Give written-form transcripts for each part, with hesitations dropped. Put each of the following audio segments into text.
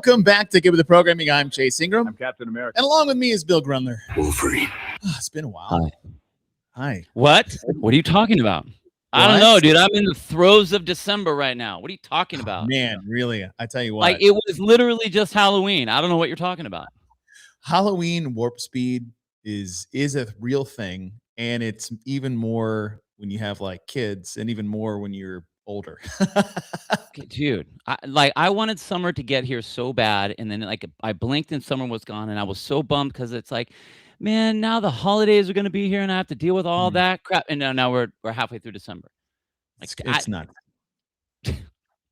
Welcome back to Get With The Programming. I'm Chase Ingram. I'm Captain America. And along with me is Bill Grumler. Wolverine. Oh, it's been a while. Hi. What? What are you talking about? I don't know, dude. I'm in the throes of December right now. What are you talking about? Man, really? I tell you what. Like, it was literally just Halloween. I don't know what you're talking about. Halloween warp speed is a real thing. And it's even more when you have like kids and even more when you're older. Dude, I wanted summer to get here so bad. And then like I blinked and summer was gone. And I was so bummed because it's like, man, now the holidays are going to be here and I have to deal with all that crap. And now we're halfway through December. Like, it's nuts.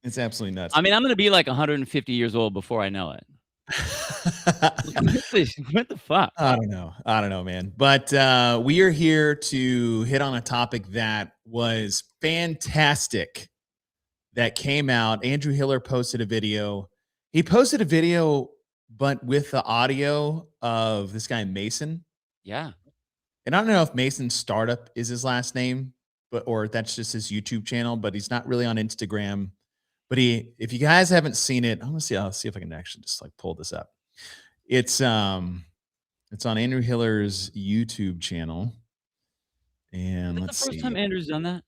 It's absolutely nuts. I mean, I'm going to be like 150 years old before I know it. What the fuck? I don't know, man. But we are here to hit on a topic that was fantastic that came out. Andrew Hiller posted a video. He posted a video, but with the audio of this guy, Mason. Yeah. And I don't know if Mason Startup is his last name, or that's just his YouTube channel, but he's not really on Instagram. But if you guys haven't seen it, I'll see if I can actually just like pull this up. It's on Andrew Hiller's YouTube channel. And let's see. The first time Andrew's done that?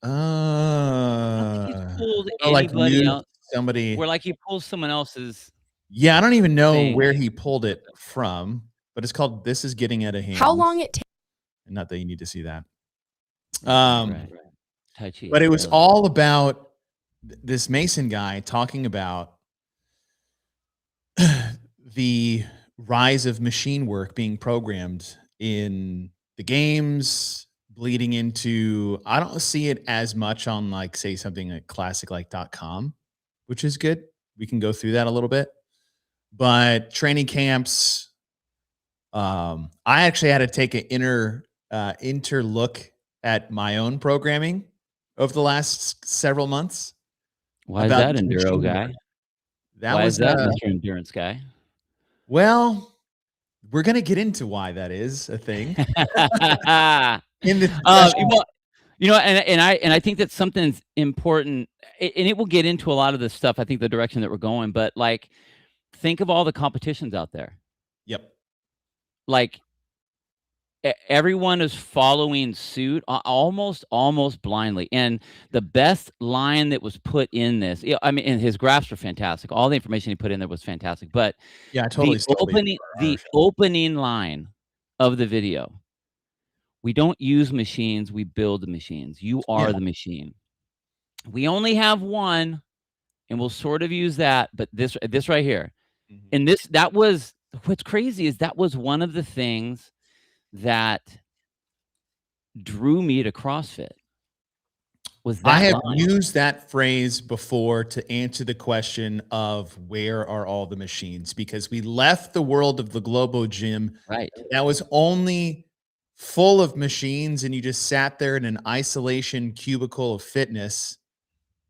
I think he's pulled anybody else. Somebody where like he pulls someone else's. Yeah, I don't even know where he pulled it from, but it's called "This Is Getting Out of Hand." How long it takes? Not that you need to see that. Right. Tai Chi. But it was all about this Mason guy talking about the rise of machine work being programmed in the games, bleeding into, I don't see it as much on like, say something like classic.com, which is good. We can go through that a little bit, but training camps, I actually had to take an inter look at my own programming over the last several months. Why is that, Enduro guy? Why is that, Mr. Endurance guy? Well, we're gonna get into why that is a thing. In the and I think that something's important, and it will get into a lot of this stuff. I think the direction that we're going, but like, think of all the competitions out there. Yep. Like, everyone is following suit almost blindly. And the best line that was put in this, I mean, and his graphs are fantastic. All the information he put in there was fantastic. But yeah, totally. The opening line of the video: we don't use machines, we build the machines. You are the machine. We only have one, and we'll sort of use that. But this right here, and that was what's crazy is that was one of the things that drew me to CrossFit. I have used that phrase before to answer the question of where are all the machines, because we left the world of the Globo gym. Right. That was only full of machines, and you just sat there in an isolation cubicle of fitness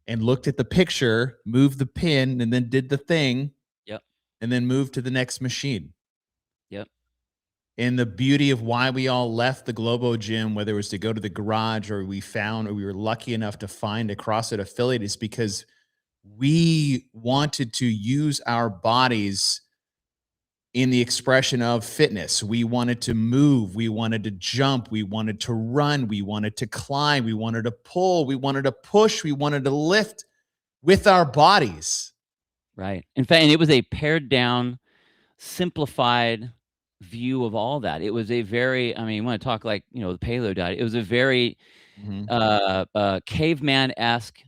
and looked at the picture, moved the pin, and then did the thing. Yep. And then moved to the next machine. Yep. And the beauty of why we all left the Globo gym, whether it was to go to the garage or we were lucky enough to find a CrossFit affiliate, is because we wanted to use our bodies in the expression of fitness. We wanted to move. We wanted to jump. We wanted to run. We wanted to climb. We wanted to pull. We wanted to push. We wanted to lift with our bodies. Right. In fact, and it was a pared down, simplified view of all that. It was a very, I mean, you want to talk like, the paleo diet. It was a very caveman-esque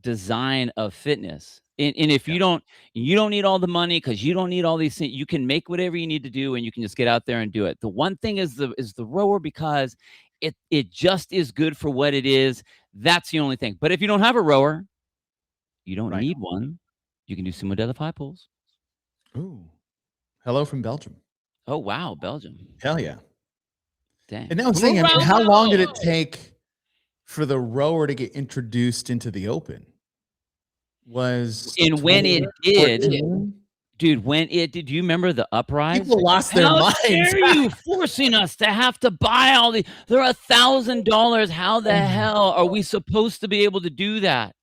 design of fitness. And if you don't need all the money, because you don't need all these things. You can make whatever you need to do, and you can just get out there and do it. The one thing is the rower, because it just is good for what it is. That's the only thing. But if you don't have a rower, you don't need one. You can do sumo deadlift pulls. Ooh, hello from Belgium. Oh, wow. Belgium. Hell yeah. Dang. And now I'm saying, how long did it take for the rower to get introduced into the open? And when it did, dude, do you remember the uprise? People lost their minds. How dare you forcing us to have to buy all these? They're $1,000. How the hell are we supposed to be able to do that?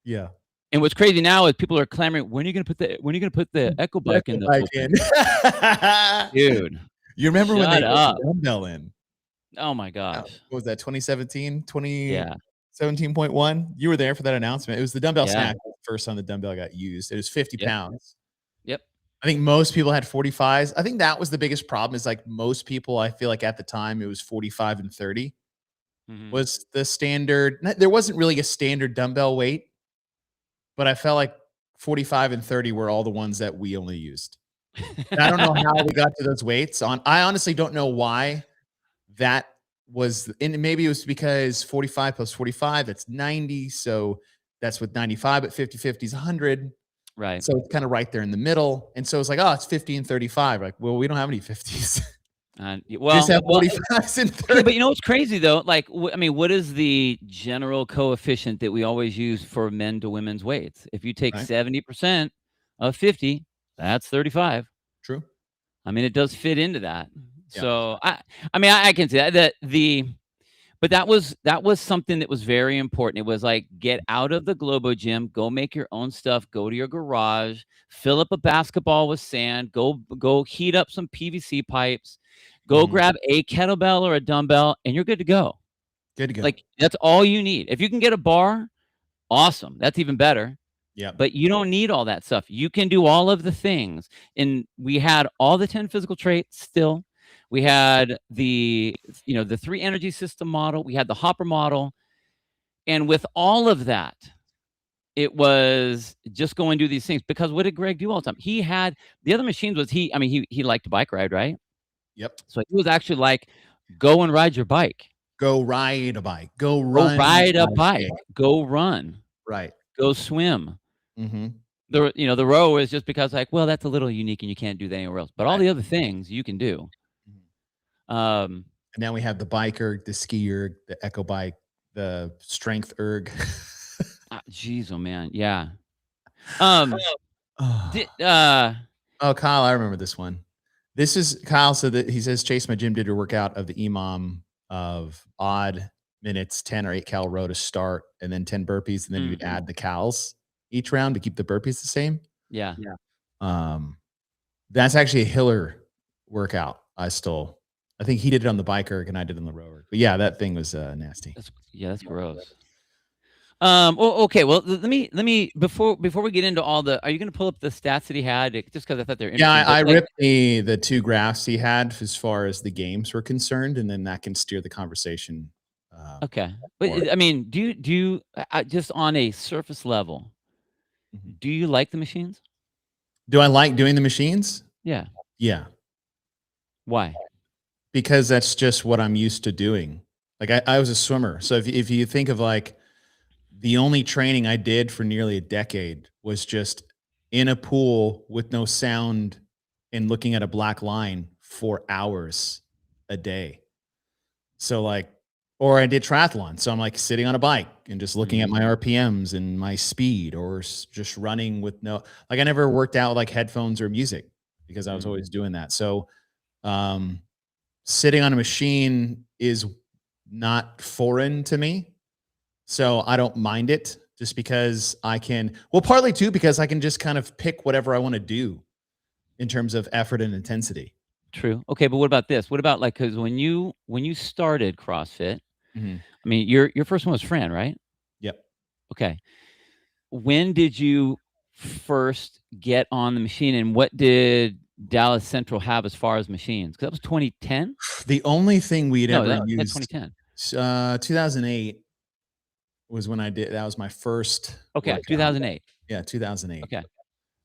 Yeah. And what's crazy now is people are clamoring, "When are you gonna put the echo The bike echo in the bike open?" in. Dude, You remember when they shut put the up. dumbbell in? Oh my What gosh. was that, 2017? Yeah. 2017.1? You were there for that announcement. It was the dumbbell Yeah. snatch, was the first time the dumbbell got used. It was 50 Yep. pounds. Yep. I think most people had 45s. I think that was the biggest problem is, like, most people, I feel like at the time, it was 45 and 30 Mhm. was the standard. There wasn't really a standard dumbbell weight, but I felt like 45 and 30 were all the ones that we only used. And I don't know how we got to those weights on I honestly don't know why that was, and maybe it was because 45 plus 45, that's 90. So that's with 95, but 50 is 100. Right. So it's kind of right there in the middle. And so it's like, oh, it's 50 and 35. Like, well, we don't have any 50s. We just have 45s and Okay, but 30s. you know what's crazy though? Like, I mean, what is the general coefficient that we always use for men to women's weights? If you take Right. 70% of 50, that's 35. True. I mean, it does fit into that. Yeah. So I mean, I can see that but that was something that was very important. It was like, get out of the Globo gym, go make your own stuff, go to your garage, fill up a basketball with sand, go heat up some PVC pipes, go Mhm. grab a kettlebell or a dumbbell, and you're good to go. Good to go. Like, that's all you need. If you can get a bar, awesome. That's even better. Yep. But you don't need all that stuff. You can do all of the things. And we had all the 10 physical traits still. We had the 3 energy system model. We had the hopper model. And with all of that, it was just go and do these things. Because what did Greg do all the time? He had the other machines was he liked to bike ride, right? Yep. So he was actually like, go and ride your bike. Go ride a bike. Go Go run ride a 5K. bike. Go run. Right. Go swim. Mhm. The row is just because, like, well, that's a little unique and you can't do that anywhere else. But all Right. the other things you can do. Mhm. Um, And now we have the biker, the skier, the echo bike, the strength erg. Jeez, oh man, yeah. Um, Oh. di uh, Oh, Kyle, I remember this one. This is Kyle said that he says, Chase, my gym did a workout of the EMOM of odd minutes, 10 or 8 cal row to start, and then 10 burpees, and then you would add the cals each round to keep the burpees the same. yeah, Um, that's actually a Hiller workout I stole. I think he did it on the bike erg and I did it on the row erg. But yeah, that thing was nasty. that's gross. Okay, well, let me before we get into all the, are you gonna pull up the stats that he had? Just because I thought they're Yeah, interesting, but I like, ripped the 2 graphs he had as far as the games were concerned, and then that can steer the conversation. okay, but More. I mean, do you just on a surface level, Mhm. do you like the machines? Do I like doing the machines? Yeah. Yeah, Why? because that's just what I'm used to doing. Like I was a swimmer, so if you think of like the only training I did for nearly a decade was just in a pool with no sound and looking at a black line for hours a day. So like, or I did triathlon. So I'm like sitting on a bike and just looking at Mhm, my RPMs and my speed, or just running with no, like I never worked out with like headphones or music because I was mhm. always doing that. So um, sitting on a machine is not foreign to me. So I don't mind it just because I can, well, partly too, because I can just kind of pick whatever I want to do in terms of effort and intensity. True. Okay, but what about this? What about, like, because when you started CrossFit, Mhm. I mean, your first one was Fran, right? Yep. Okay. When did you first get on the machine, and what did Dallas Central have as far as machines? Because that was 2010? The only thing we'd No, ever that's used, 2010. 2008 was when I did, that was my first Okay, workout. 2008. Yeah, 2008. Okay.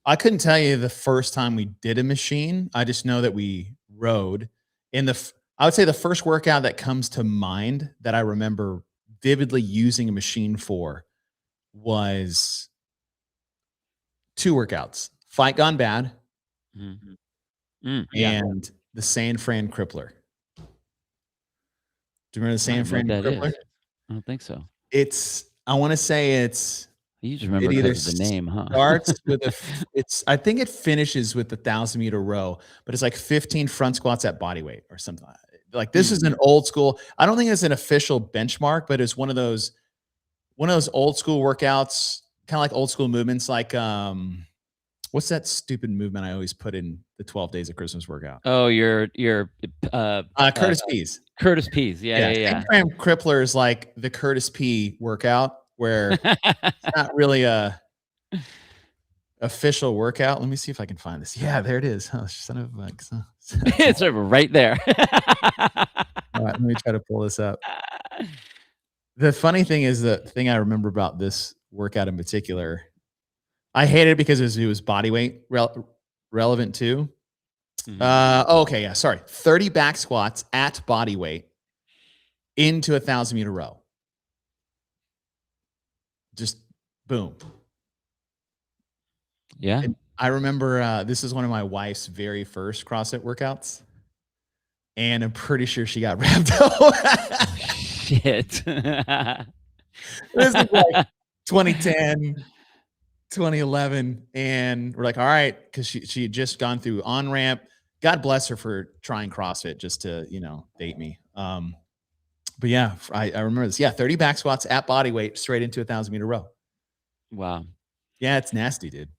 I couldn't tell you the first time we did a machine. I just know that we rode. In I would say the first workout that comes to mind that I remember vividly using a machine for was 2 workouts, Fight Gone Bad Mhm. Yeah. and the San Fran Crippler. Do you remember the I don't San even know what Fran that Crippler? is. I don't think so. It's, I wanna say it's, You just it remember either because of the name, huh? starts with it's, I think it finishes with the 1,000-meter row, but it's like 15 front squats at body weight or something like this Mm, is an old school, I don't think it's an official benchmark, but it's one of those old school workouts, kind of like old school movements, like what's that stupid movement I always put in the 12 days of Christmas workout? Oh, your uh, Curtis P's. Curtis P's. Yeah, Yeah, yeah, Sam Crippler is like the Curtis P workout where yeah. it's not really a official workout. Let me see if I can find this. Yeah, there it is. Oh, son of a It's right there. all right, let me try to pull this up. The funny thing is the thing I remember about this workout in particular, I hated it because it was body weight relevant too. Okay, yeah, sorry. 30 back squats at body weight into a 1,000-meter row. Just boom. Yeah. And I remember this is one of my wife's very first CrossFit workouts, and I'm pretty sure she got rhabdo. Shit. This is like 2010, 2011, and we're like, all right, because she had just gone through on ramp. God bless her for trying CrossFit just to date me. But yeah, I remember this. Yeah, 30 back squats at body weight straight into a 1,000-meter row. Wow. Yeah, it's nasty, dude.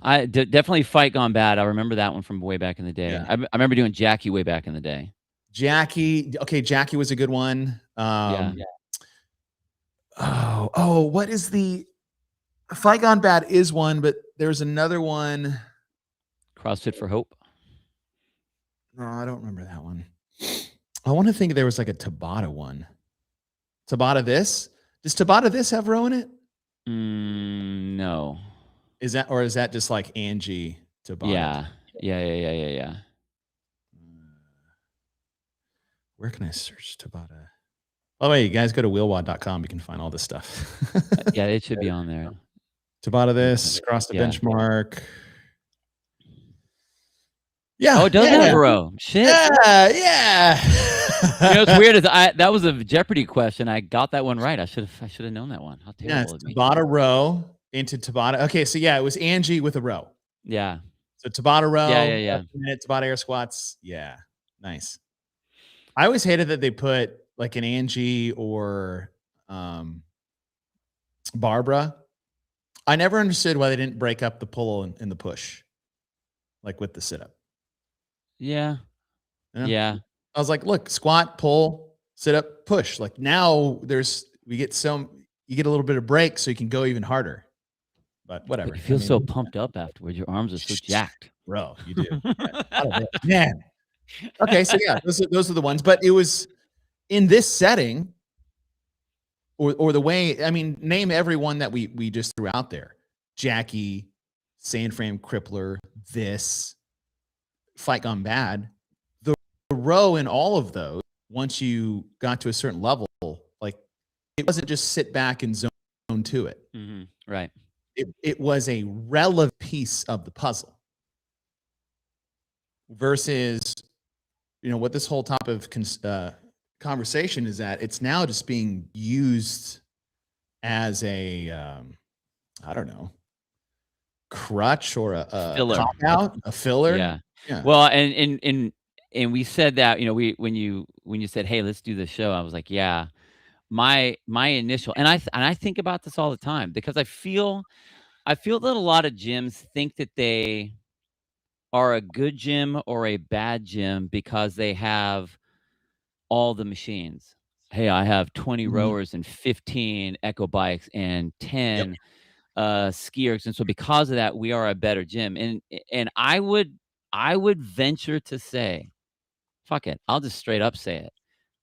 Definitely Fight Gone Bad. I remember that one from way back in the day. Yeah. I remember doing Jackie way back in the day. Jackie. Okay, Jackie was a good one. Yeah. What is the Fight Gone Bad is one, but there's another one. CrossFit for Hope. No, I don't remember that one. I want to think there was like a Tabata one. Tabata this? Does Tabata this have row in it? No. Is that just like Angie Tabata? Yeah. Where can I search Tabata? By the way, you guys go to wheelwad.com. You can find all this stuff. Yeah, it should be on there. Tabata this, cross the Yeah. benchmark. Yeah. Oh, it does have a row. Shit. Yeah. You know, what's weird is that was a Jeopardy question. I got that one right. I should have known that one. How terrible it's of me. Tabata row into Tabata. Okay, so yeah, it was Angie with a row. Yeah. So Tabata row. Yeah. Tabata air squats. Yeah. Nice. I always hated that they put like an Angie or Barbara. I never understood why they didn't break up the pull and the push, like with the sit up. Yeah. You know? Yeah. I was like, look, squat, pull, sit up, push. Like now you get a little bit of break so you can go even harder. But whatever. But you feel so pumped up afterwards. Your arms are so jacked. Bro, you do. Yeah. Man. Okay, so yeah, those are the ones. But it was in this setting, or the way, I mean, name every one that we just threw out there. Jackie, Sandframe Crippler, this, Fight Gone Bad. The row in all of those, once you got to a certain level, like it wasn't just sit back and zone to it. Mm-hmm. Right. It was a relevant piece of the puzzle. Versus, what this whole type of conversation is that it's now just being used as a, I don't know, crutch or a filler. cop-out, a filler. Yeah. Yeah. Well, and we said that, when you said, "Hey, let's do this show," I was like, yeah. My initial, and I think about this all the time because I feel that a lot of gyms think that they are a good gym or a bad gym because they have all the machines. Hey, I have 20 rowers and 15 echo bikes and 10 skiers, and so because of that, we are a better gym. And I would venture to say, fuck it, I'll just straight up say it.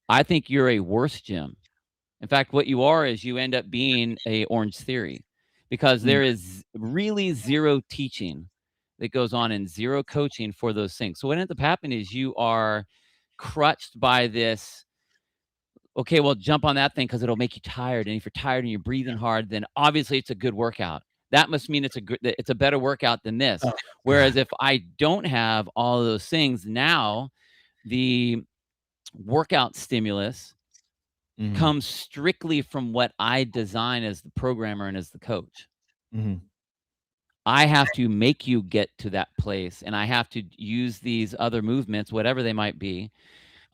I think you're a worse gym. In fact, what you are is you end up being a Orange Theory because there is really zero teaching that goes on and zero coaching for those things. So what ends up happening is you are crutched by this. Okay, well, jump on that thing because it'll make you tired. And if you're tired and you're breathing hard, then obviously it's a good workout. That must mean it's a better workout than this. Oh, Whereas if I don't have all of those things, now the workout stimulus comes strictly from what I design as the programmer and as the coach. I have to make you get to that place, and I have to use these other movements, whatever they might be.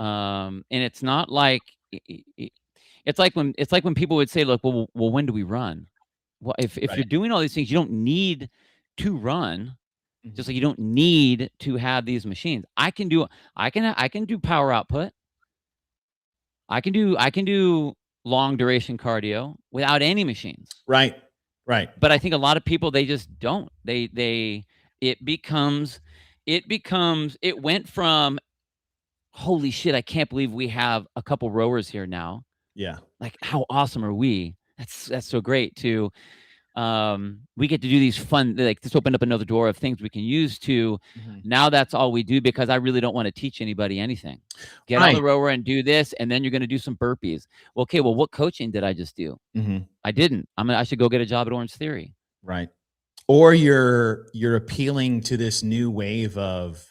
And it's not like it's like when people would say, "Look, well, when do we run?" Well, if Right. you're doing all these things, you don't need to run, just Mhm. like you don't need to have these machines. I can do power output. I can do long duration cardio without any machines. Right. Right. But I think a lot of people, they just don't. They it went from, "Holy shit, I can't believe we have a couple rowers here now. Yeah. Like, how awesome are we? That's so great," to, we get to do these fun, like, this opened up another door of things we can use to, Mhm. now that's all we do because I really don't wanna teach anybody anything. Get on the Right. rower and do this, and then you're gonna do some burpees. Well, okay, well, what coaching did I just do? Mhm. I didn't. I should go get a job at Orange Theory. Right. Or you're appealing to this new wave of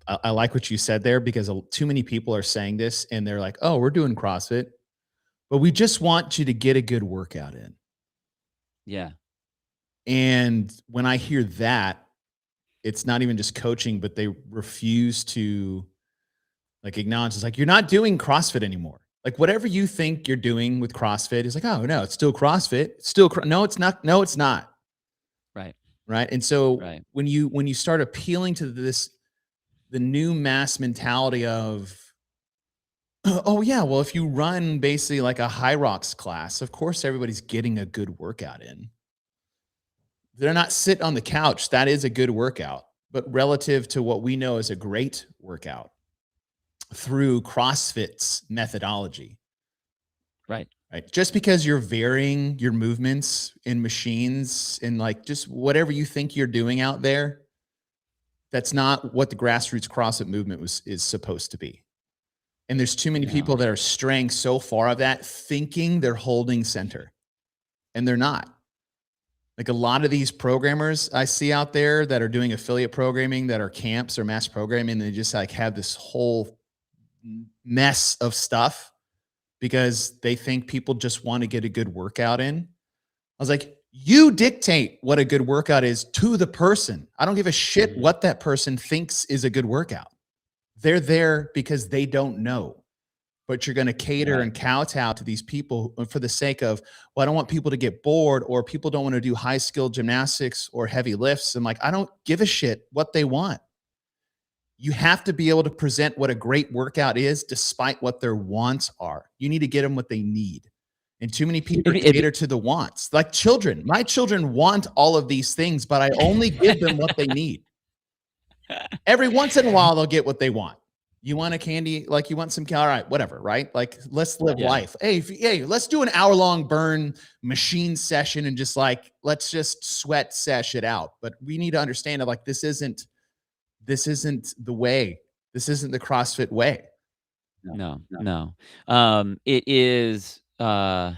I like what you said there because too many people are saying this and they're like, "Oh, we're doing CrossFit, but we just want you to get a good workout in." Yeah. And when I hear that, it's not even just coaching, but they refuse to like acknowledge it's like you're not doing CrossFit anymore. Like whatever you think you're doing with CrossFit is like, "Oh, no, it's still CrossFit. It's still no, it's not. No, it's not." Right. Right? And so Right. when you start appealing to this the new mass mentality of oh yeah, well if you run basically like a high rocks class, of course everybody's getting a good workout in. They're not sitting on the couch. That is a good workout, but relative to what we know as a great workout through CrossFit's methodology, Right. right? Just because you're varying your movements in machines and like just whatever you think you're doing out there, that's not what the grassroots CrossFit movement is supposed to be. And there's too many people No. that are straying so far of that, thinking they're holding center, and they're not. Like a lot of these programmers I see out there that are doing affiliate programming, that are camps or mass programming, they just like have this whole mess of stuff because they think people just want to get a good workout in. I was like, you dictate what a good workout is to the person. I don't give a shit Mhm. what that person thinks is a good workout. They're there because they don't know. But you're going to cater Right. and kowtow to these people for the sake of, well, I don't want people to get bored or people don't want to do high skill gymnastics or heavy lifts. I'm like, I don't give a shit what they want. You have to be able to present what a great workout is despite what their wants are. You need to get them what they need. And too many people If cater to the wants. Like children, my children want all of these things, but I only give them what they need. Every once in a while, they'll get what they want. You want a candy, like you want some, all right, whatever, right? Like, let's live Yeah. life. Hey, let's do an hour-long burn machine session and just like, let's just sweat sesh it out. But we need to understand that like this isn't the way. This isn't the CrossFit way. No, no. It is, that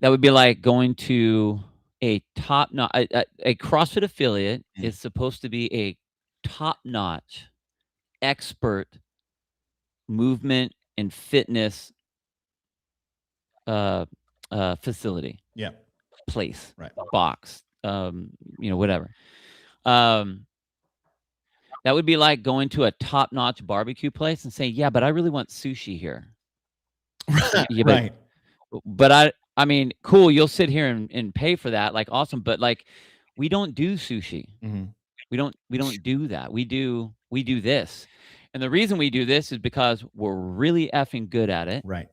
would be like going to a top not a CrossFit affiliate Mm. is supposed to be a top-notch expert movement and fitness, uh, facility, Yeah, place, right. box, whatever. Um, that would be like going to a top-notch barbecue place and saying, "Yeah, but I really want sushi here." Yeah, Right. but I mean, cool, you'll sit here and pay for that, like, awesome, but, like, we don't do sushi. Mhm. We don't do that. We do this, and the reason we do this is because we're really effing good at it, Right.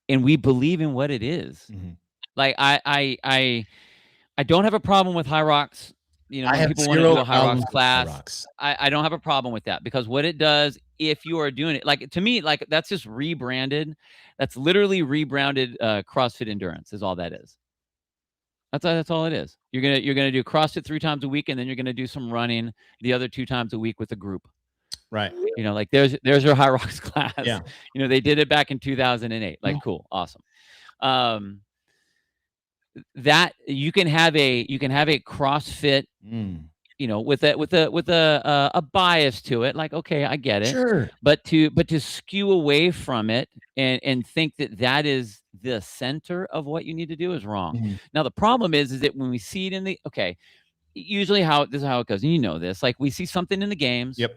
and we believe in what it is. Mhm. Like, I don't have a problem with high rocks, I when have people wanna 0 do a high rocks problems with high class, rocks. I don't have a problem with that because what it does, if you are doing it like, to me, like, that's just rebranded. That's literally rebranded, CrossFit Endurance is all that is. That's all it is. You're gonna do CrossFit 3 times a week, and then you're gonna do some running the other 2 times a week with a group. Right. Like, there's your high rocks class. Yeah. They did it back in 2008. Like, Mhm. cool, awesome. Um, that you can have a CrossFit, Mm. with a bias to it, like, okay, I get it. Sure. But to skew away from it and think that that is the center of what you need to do is wrong. Mhm. Now, the problem is that when we see it usually how this is how it goes, and this, like, we see something in the games, Yep.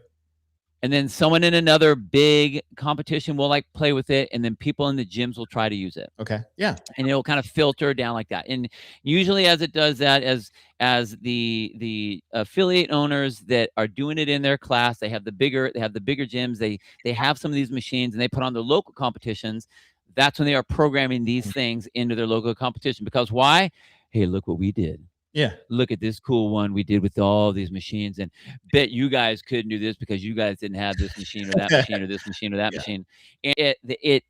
and then someone in another big competition will like play with it, and then people in the gyms will try to use it. Okay. Yeah. And it'll kind of filter down like that. And usually as it does that, as the affiliate owners that are doing it in their class, they have the bigger gyms, they have some of these machines and they put on their local competitions. That's when they are programming these things into their local competition. Because why? Hey, look what we did. Yeah. Look at this cool one we did with all these machines, and bet you guys couldn't do this because you guys didn't have this machine or that machine or this machine or that Yeah. machine. And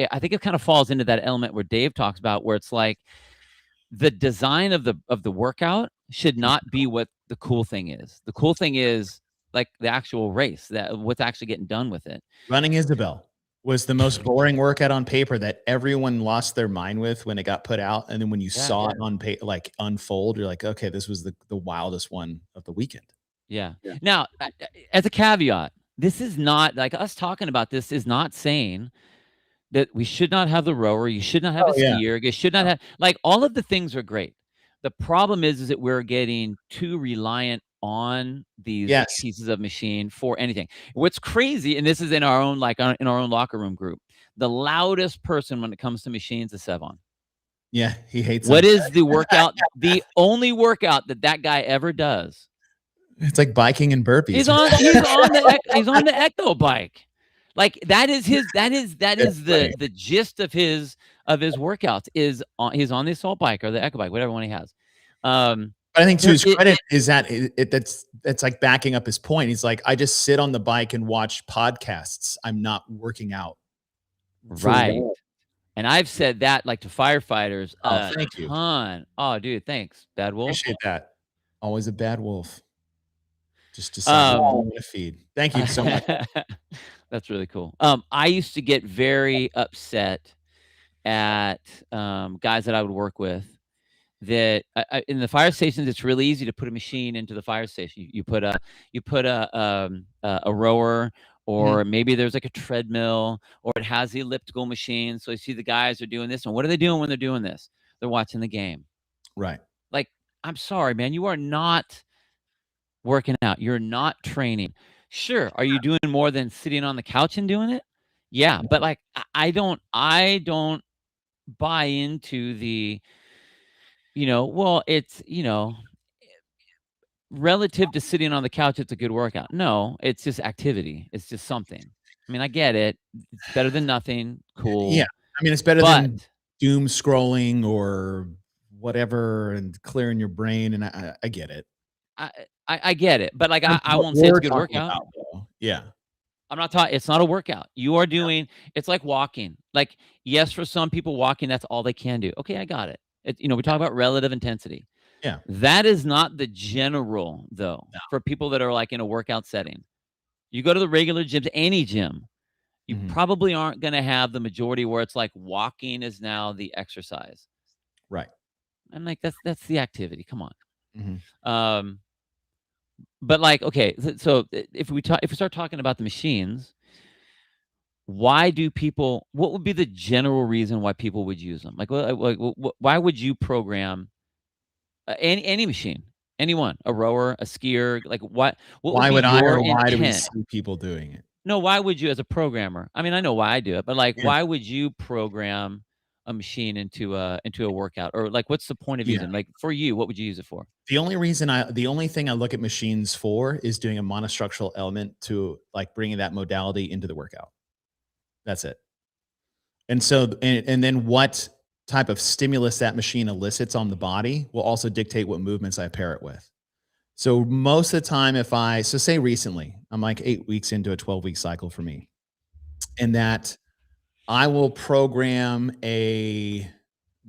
I think it kind of falls into that element where Dave talks about, where it's like the design of the workout should not be what the cool thing is. The cool thing is like the actual race, that what's actually getting done with it. Running Isabel was the most boring workout on paper that everyone lost their mind with when it got put out, and then when you saw it on like unfold, you're like, okay, this was the wildest one of the weekend. Yeah. Now, as a caveat, this is not like us talking about this is not saying that we should not have the rower, you should not have a Oh, yeah. skier, you should not have like all of the things are great. The problem is that we're getting too reliant on these Yes. pieces of machine for anything. What's crazy, and this is in our own in our own locker room group, the loudest person when it comes to machines is Sevon. Yeah, he hates What them. is the workout? The only workout that guy ever does. It's like biking and burpees. He's on the Echo bike. Like that is the gist of his workouts is he's on the assault bike or the Echo bike, whatever one he has. But I think to his credit is that that's like backing up his point. He's like, I just sit on the bike and watch podcasts. I'm not working out. Right. And I've said that like to firefighters thank you. ton. Oh, dude, thanks. Bad wolf. Appreciate that. Always a bad wolf. Just decide to feed. Thank you so much. That's really cool. I used to get very upset at guys that I would work with that in the fire stations. It's really easy to put a machine into the fire station. You put a rower, or maybe there's like a treadmill, or it has the elliptical machine. So you see the guys are doing this, and what are they doing when they're doing this? They're watching the game. Right. Like, I'm sorry, man, you are not working out. You're not training. Sure. Are you doing more than sitting on the couch and doing it? Yeah. But like, I don't buy into the, well, it's, relative to sitting on the couch, it's a good workout. No, it's just activity. It's just something. I mean, I get it. It's better than nothing. Cool. Yeah. I mean, it's better than doom scrolling or whatever and clearing your brain. And I get it. I get it. But like, I won't say it's a good workout. Yeah. I'm not talking, it's not a workout. You are doing, it's like walking. Like, yes, for some people, walking, that's all they can do. Okay, I got it. We talk about relative intensity. Yeah. That is not the general, though, for people that are like in a workout setting. You go to the regular gyms, any gym, you probably aren't going to have the majority where it's like walking is now the exercise. Right. And like, that's the activity. Come on. But like, okay, so if we start talking about the machines, why do people? What would be the general reason why people would use them? Like, why would you program any machine, anyone, a rower, a skier? Like, what? Why would I, or why do we see people doing it? No, why would you, as a programmer? I mean, I know why I do it, but like, why would you program a machine into a workout? Or like, what's the point of using? Like, for you, what would you use it for? The only thing I look at machines for is doing a monostructural element to like bringing that modality into the workout. That's it. And so, and then what type of stimulus that machine elicits on the body will also dictate what movements I pair it with. So most of the time, say recently, I'm like 8 weeks into a 12-week cycle for me, and that I will program a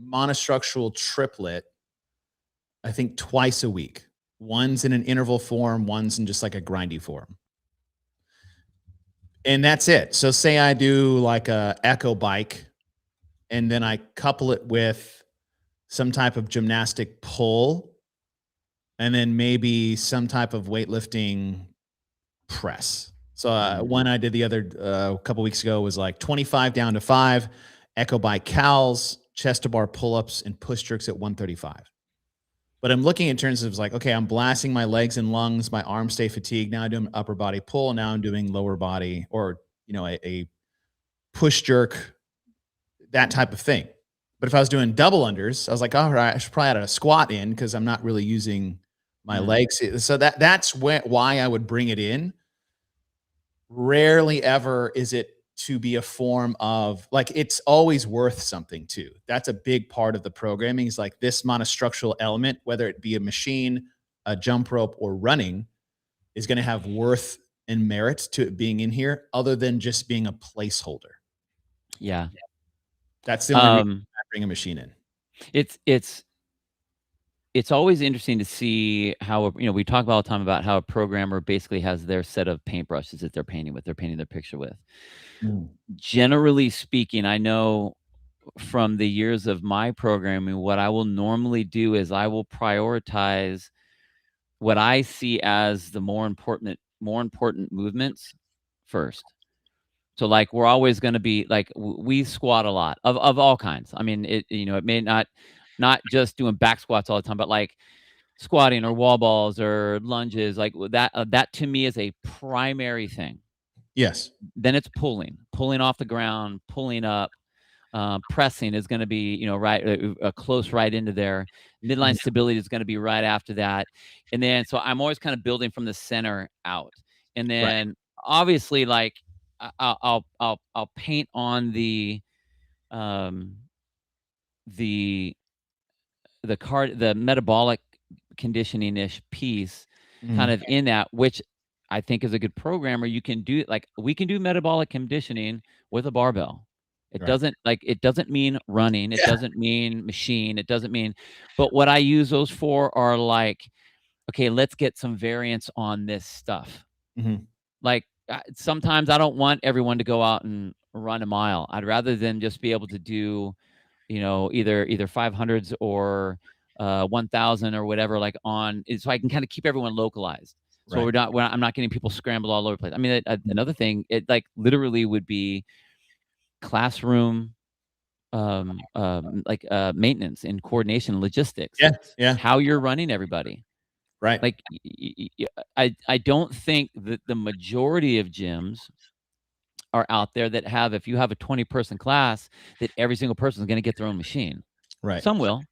monostructural triplet, I think twice a week. One's in an interval form, one's in just like a grindy form. And that's it. So say I do like a Echo bike, and then I couple it with some type of gymnastic pull, and then maybe some type of weightlifting press. So one I did the other a couple weeks ago was like 25 down to 5, Echo bike cowls, chest to bar pull-ups, and push jerks at 135. But I'm looking in terms of like, okay, I'm blasting my legs and lungs, my arms stay fatigued. Now I'm doing upper body pull. Now I'm doing lower body or, a push jerk, that type of thing. But if I was doing double unders, I was like, all right, I should probably add a squat in because I'm not really using my Mm. legs. So that's why I would bring it in. Rarely ever is it to be a form of like it's always worth something too. That's a big part of the programming is like this monostructural element, whether it be a machine, a jump rope, or running, is going to have worth and merit to it being in here, other than just being a placeholder. Yeah. That's the only reason Um, I bring a machine in. it's always interesting to see how we talk all the time about how a programmer basically has their set of paintbrushes that they're painting their picture with. Mm. Generally speaking, I know from the years of my programming, what I will normally do is I will prioritize what I see as the more important movements first. So, like, we're always gonna be like, we squat a lot of all kinds. I mean, it may not just doing back squats all the time, but, like, squatting or wall balls or lunges, like, that to me is a primary thing. Yes. Then it's pulling off the ground, pulling up, pressing is gonna be, right, close right into there. Mhm. Midline stability is gonna be right after that, and then so I'm always kind of building from the center out, and Right. then obviously, like, I'll paint on um, the the metabolic conditioning-ish piece kind Mhm. of in that, which I think as a good programmer, you can do like, we can do metabolic conditioning with a barbell. Right. It doesn't mean running, it Yeah. doesn't mean machine, it doesn't mean but what I use those for are like, okay, let's get some variance on this stuff. Mhm. Like, sometimes I don't want everyone to go out and run a mile. I'd rather them just be able to do, either 500s or 1,000 or whatever, like so I can kind of keep everyone localized. So Right. I'm not getting people scrambled all over the place. I mean, Mhm. another thing, it like literally would be classroom, like maintenance and coordination, logistics, Yeah. Yeah. how you're running everybody. Right. Like, I don't think that the majority of gyms are out there that have, if you have a 20-person class, that every single person is going to get their own machine. Right. Some will,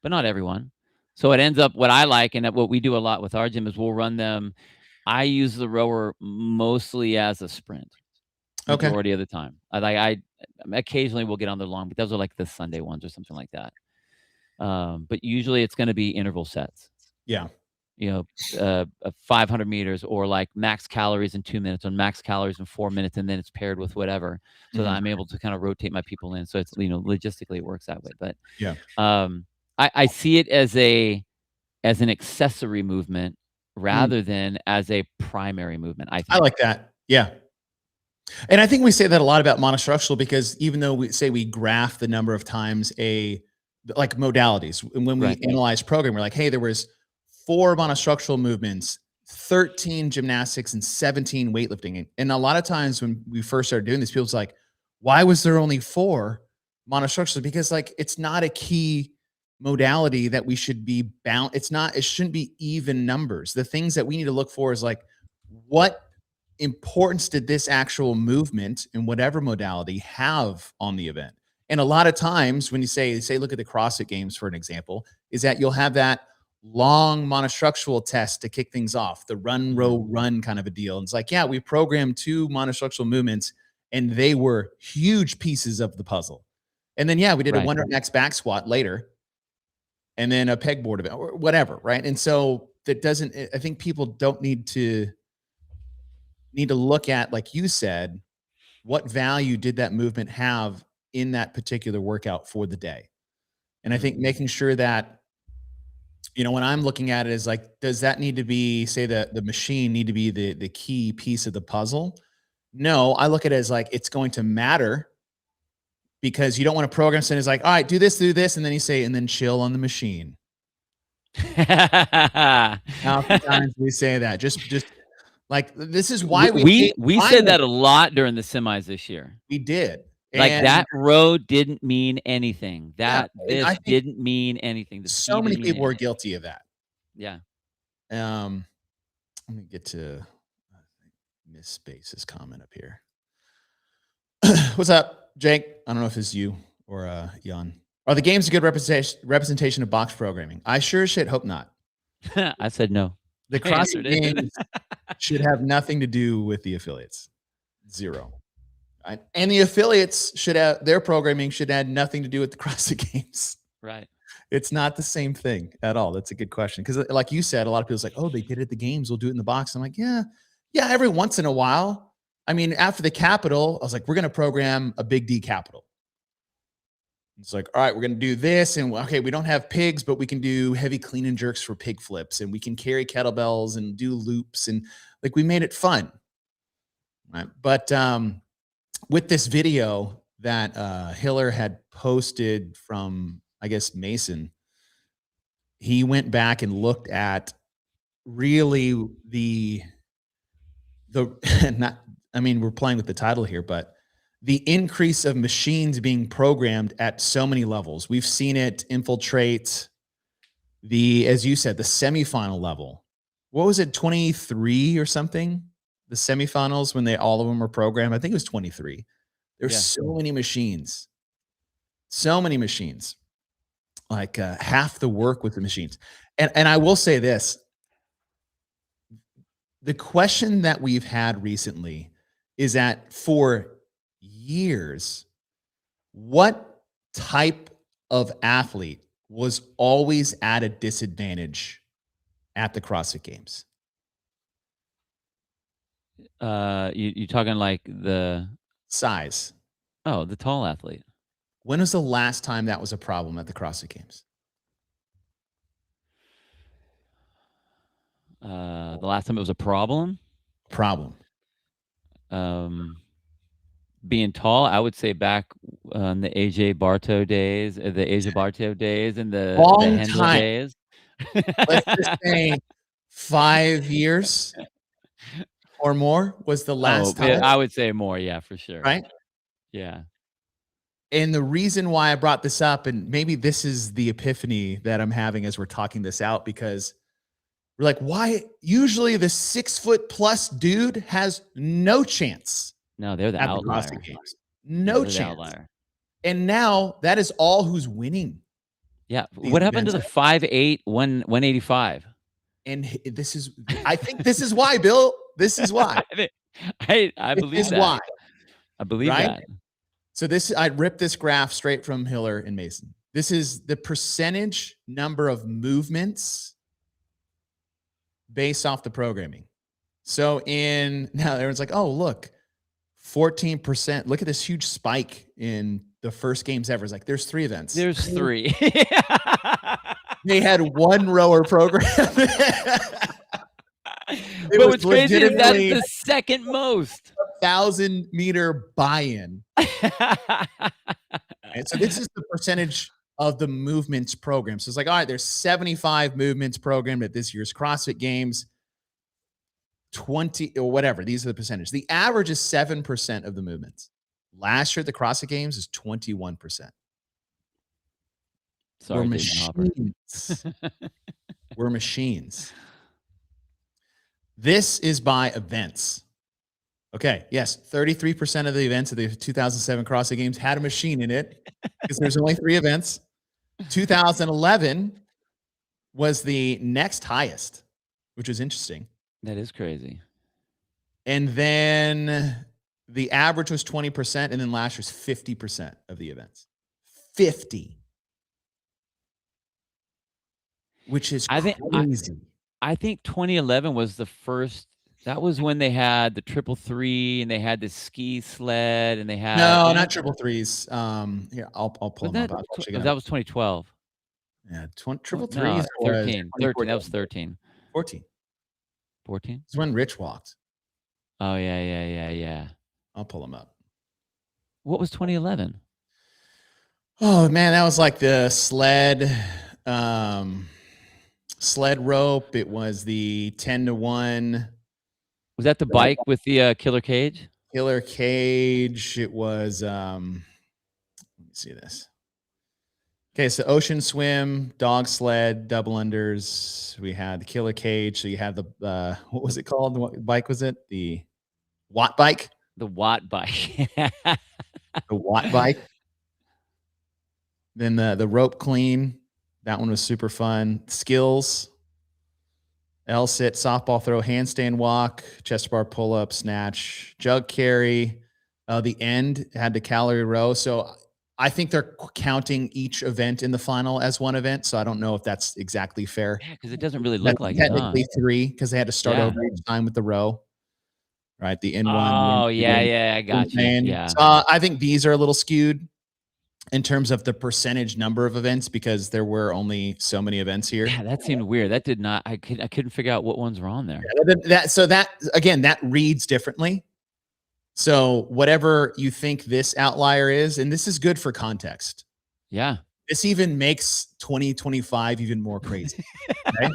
but not everyone. So it ends up, what I like and what we do a lot with our gym is we'll run them. I use the rower mostly as a sprint Okay. majority of the time. I occasionally will get on the long, but those are like the Sunday ones or something like that. But usually it's going to be interval sets. Yeah. you know, 500 meters or like max calories in 2 minutes or max calories in 4 minutes. And then it's paired with whatever, so that Mhm. I'm able to kind of rotate my people in. So it's, logistically it works that way. But Yeah. I see it as an accessory movement Mm. rather than as a primary movement, I I think. like that. Yeah. And I think we say that a lot about monostructural because even though we say we graph the number of times like modalities, and when we Right. analyze program, we're like, hey, there was 4 monostructural movements, 13 gymnastics, and 17 weightlifting. And a lot of times when we first started doing this, people's like, why was there only 4 monostructurals? Because like it's not a key modality that we should be bound. It shouldn't be even numbers. The things that we need to look for is like, what importance did this actual movement in whatever modality have on the event? And a lot of times when you say look at the CrossFit Games for an example, is that you'll have that long monostructural test to kick things off, the run Mhm. row run kind of a deal. And it's like, yeah, we programmed 2 monostructural movements and they were huge pieces of the puzzle. And then yeah, we did a Right. 1 rep max back squat later and then a pegboard event or whatever, right? And so that doesn't I think people don't need to look at, like you said, what value did that movement have in that particular workout for the day? And I Mm. think making sure that, when I'm looking at it is like, does that need to be, say the machine need to be the key piece of the puzzle? No, I look at it as like it's going to matter because you don't want to program something is like, all right, do this, and then you say, and then chill on the machine. How many times do we say that? Just like this is why we We hate we said final. that a lot during the semis this year. We did. Like, And that road didn't mean anything. yeah, and I This think didn't mean anything. The so ski many didn't mean people were anything. guilty of that. Yeah. Um, let me get to Miss Space's comment up here. What's up, Jake? I don't know if it's you or Jan. Are the games a good representation of box programming? I sure as shit hope not. I said no. The I answered CrossFit it. Games should have nothing to do with the affiliates. Zero. Right? And the affiliates should have their programming should have nothing to do with the CrossFit Games. Right. It's not the same thing at all. That's a good question. Because like you said, a lot of people's like, oh, they did it at the games, we'll do it in the box. I'm like, yeah, every once in a while. I mean, after the Capitol, I was like, we're going to program a big D Capitol. It's like, all right, we're going to do this. And okay, we don't have pigs, but we can do heavy clean and jerks for pig flips. And we can carry kettlebells and do loops. And like, we made it fun. Right? But with this video that Hiller had posted from, I guess, Mason, he went back and looked at really the not, I mean, we're playing with the title here, but the increase of machines being programmed at so many levels. We've seen it infiltrate the, as you said, the semifinal level. What was it, 23 or something? The semifinals when all of them were programmed. I think it was 23. There's so many machines. So many machines. Like half the work with the machines. And I will say this. The question that we've had recently is that for years, what type of athlete was always at a disadvantage at the CrossFit Games? You talking like the Size. the tall athlete. When was the last time that was a problem at the CrossFit Games? The last time it was a problem? Problem. Being tall, I would say back on the AJ Bartow days, the Asia Bartow days, and the Long Hendla time. days. Let's just say 5 years or more was the last time. I would say more, yeah, for sure. Right? Yeah. And the reason why I brought this up, and maybe this is the epiphany that I'm having as we're talking this out, because we're like, why? Usually the 6-foot+ dude has no chance. No, they're the at the outlier. CrossFit Games. No the chance. outlier. And now that is all who's winning. Yeah. these What happened to the events. 5'8", 185? And this is, I think this is why, Bill. This is why. I believe This is that. why. I believe Right? that. So this, I ripped this graph straight from Hiller and Mason. This is the percentage number of movements based off the programming. So now everyone's like, oh, look, 14%. Look at this huge spike in the first games ever. It's like, there's 3 events. There's 3. They had 1 rower program. But what's crazy is that's the second most. 1,000-meter buy-in. And so this is the percentage of the movements program. So it's like, all right, there's 75 movements programmed at this year's CrossFit Games. 20 or whatever. These are the percentages. The average is 7% of the movements. Last year at the CrossFit Games is 21%. Sorry, We're machines. We're machines. This is by events. Okay, yes, 33% of the events of the 2007 CrossFit Games had a machine in it because there's only 3 events. 2011 was the next highest, which was interesting. That is crazy. And then the average was 20%, and then last year's 50% of the events. 50. Which is crazy. I think 2011 was the first. That was when they had the 333 and they had the ski sled and they had no, not 333s. Here, I'll pull them up. That was 2012. Yeah, 333s. No, 13. 13. That was 13. 14. 14. It's when Rich walked. Oh yeah. I'll pull them up. What was 2011? Oh man, that was like the sled rope. It was the 10-to-1. Was that the bike with the killer cage? Killer cage. It was see this. Okay, so ocean swim, dog sled, double unders. We had the killer cage. So you have the what was it called? What bike was it? The Watt bike. The Watt bike. The Watt bike. Then the rope clean. That one was super fun. Skills. L sit, softball throw, handstand walk, chest bar pull up, snatch, jug carry. The end had the calorie row. So I think they're counting each event in the final as one event. So I don't know if that's exactly fair. Yeah, because it doesn't really That's look like it, huh? technically three because they had to start Yeah. over each time with the row, right? The N1, the Oh, yeah, N2, yeah, I got you. Yeah. So I think these are a little skewed in terms of the percentage number of events because there were only so many events here. Yeah, that seemed weird. That did not I couldn't figure out what ones were on there. That again, that reads differently. So whatever you think this outlier is, and this is good for context. Yeah. This even makes 2025 even more crazy. Okay?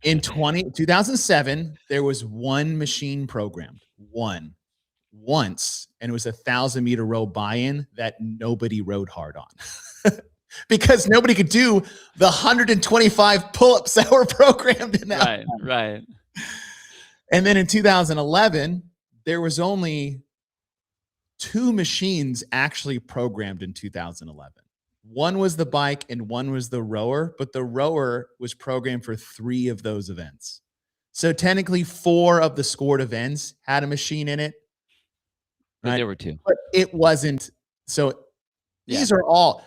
In 2007, there was one machine programmed, once, and it was a 1,000-meter row buy-in that nobody rode hard on. Because nobody could do the 125 pull-ups that were programmed in that. Right, right. And then in 2011, there was only 2 machines actually programmed in 2011. One was the bike and one was the rower, but the rower was programmed for 3 of those events. So technically 4 of the scored events had a machine in it. But Right? there were 2. But it wasn't. So Yeah. these are all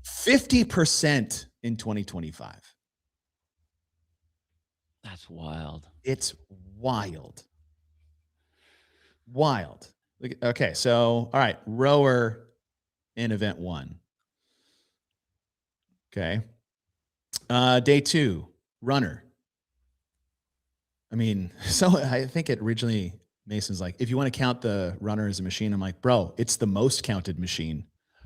50% in 2025. That's wild. It's wild. Wild. Okay, so all right, rower in event 1. Okay. Day 2, runner. I mean, so I think it originally Mason's like, if you want to count the runner as a machine, I'm like, bro, it's the most counted machine.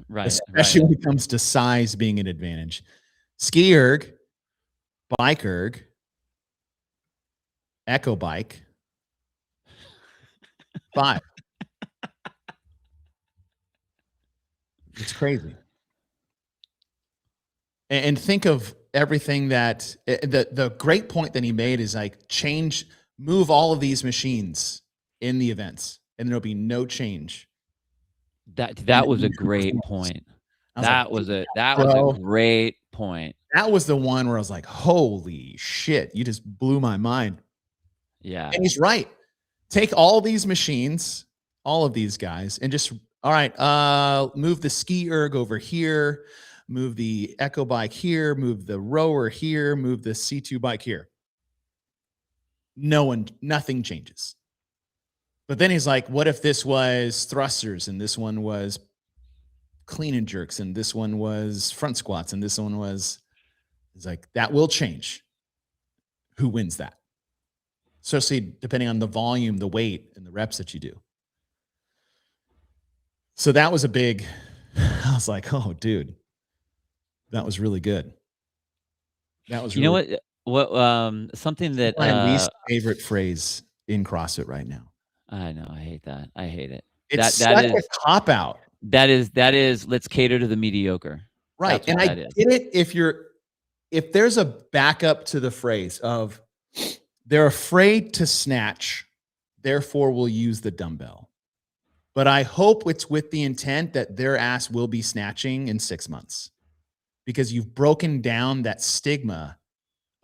Right, Especially right. when it comes to size being an advantage. Ski erg, bike erg, echo bike, 5. It's crazy. And think of everything that the great point that he made is like move all of these machines in the events, and there'll be no change. That was a great point. That was a great point. That was the one where I was like, holy shit, you just blew my mind. Yeah. And he's right. Take all these machines, all of these guys, and just, all right, move the ski erg over here, move the echo bike here, move the rower here, move the C2 bike here. Nothing changes. But then he's like, what if this was thrusters and this one was clean and jerks and this one was front squats and this one was, he's like, that will change. Who wins that? Especially depending on the volume, the weight, and the reps that you do. So that was a big, I was like, oh, dude, that was really good. That was You know what, something that, my least favorite phrase in CrossFit right now. I know, I hate that. I hate it. It's such a cop-out. That is, let's cater to the mediocre. Right, and I get it if there's a backup to the phrase of they're afraid to snatch, therefore will use the dumbbell. But I hope it's with the intent that their ass will be snatching in 6 months because you've broken down that stigma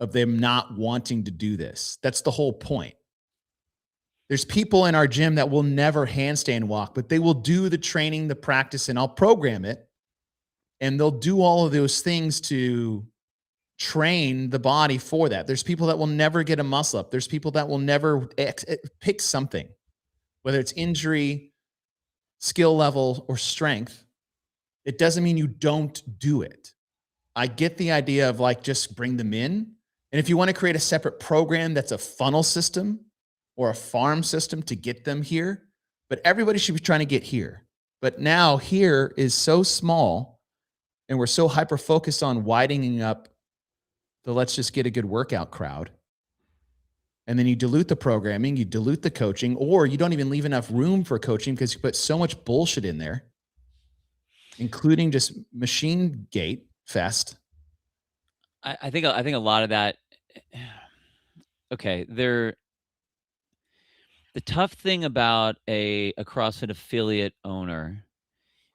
of them not wanting to do this. That's the whole point. There's people in our gym that will never handstand walk, but they will do the training, the practice, and I'll program it. And they'll do all of those things to train the body for that. There's people that will never get a muscle up. There's people that will never pick something, whether it's injury, skill level, or strength. It doesn't mean you don't do it. I get the idea of like, just bring them in. And if you want to create a separate program that's a funnel system or a farm system to get them here, but everybody should be trying to get here. But now here is so small and we're so hyper-focused on widening up the let's just get a good workout crowd. And then you dilute the programming, you dilute the coaching, or you don't even leave enough room for coaching because you put so much bullshit in there. including just Machine Gate Fest. I think a lot of that. Okay, the tough thing about a CrossFit affiliate owner